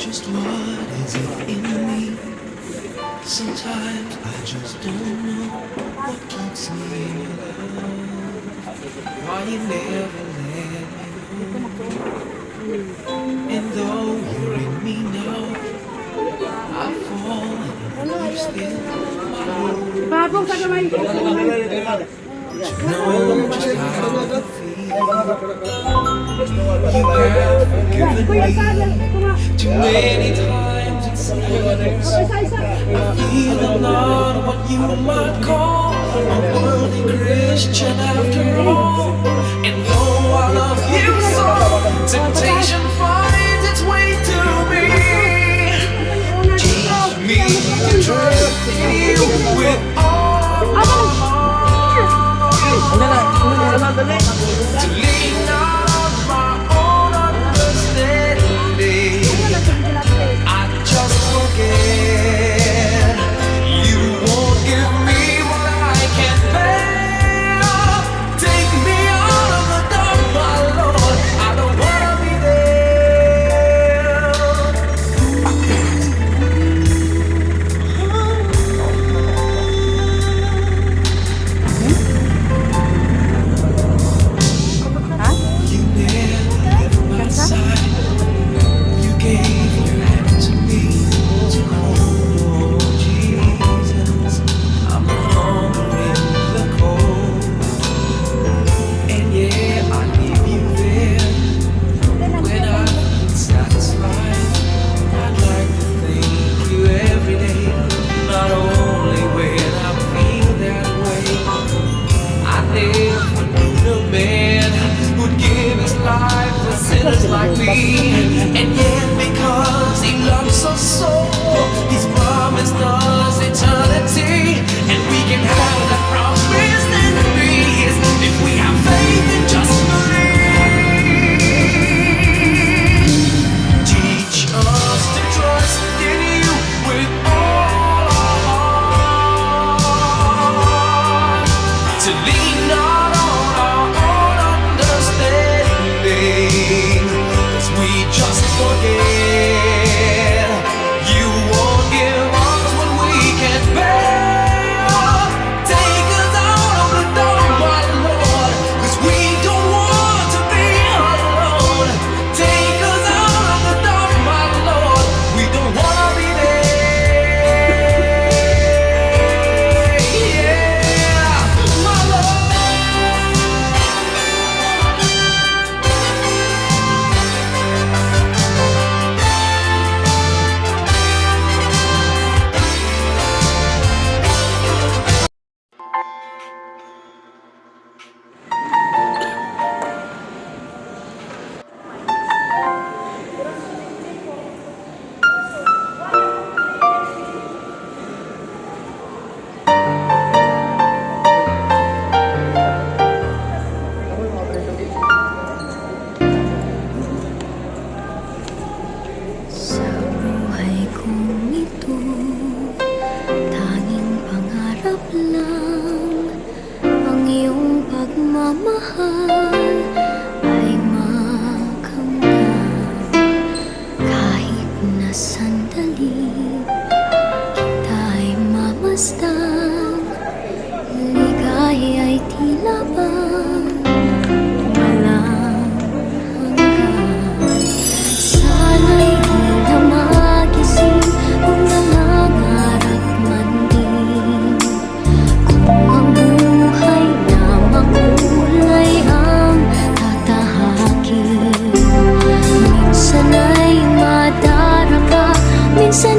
Just what is it in me? Sometimes I just don't know what keeps me in your love. Why you never let me go? And though you're in me now, I fall and you still my love. To know just how to feel. You have forgiven me too many times it seems. I feel I'm not what you might call a worthy Christian after all. And though I love you so, temptation finds its way to me. Teach me to trust in you with all of my heart. To lean not on my own understanding. I just forget. You won't give me what I can't bear. Take me out of the dark, my Lord. I don't wanna be You never left my side. You gave your hand to me to hold, oh Jesus. I'm hunger in the cold, and yeah, I leave you there when I'm satisfied. I'd like to thank you every day, not only when I feel that way. I never knew the man who'd give his life for sinners like me. And yet because he loves us so, he's promised us eternity. And we can have that promise and peace if we have faith and just believe. Teach us to trust in you with all our heart. To lean not on our own understanding, 'cause we just forget. You won't give us what we can't bear. Take us out of the dark, my Lord, 'cause we don't want to be alone. Take us out of the dark, my Lord, we don't wanna be there. Yeah, my Lord. Sa buhay kong ito, tanging pangarap lang ang iyong pagmamahal ay makamtan. Kahit na sandali kita'y mamasdan, ligaya ay tila bang walang hanggan. Sana'y di na magising kung nangangarap man din. Kung ang buhay na makulay ang tatahakin. Minsan ay madaraka, minsan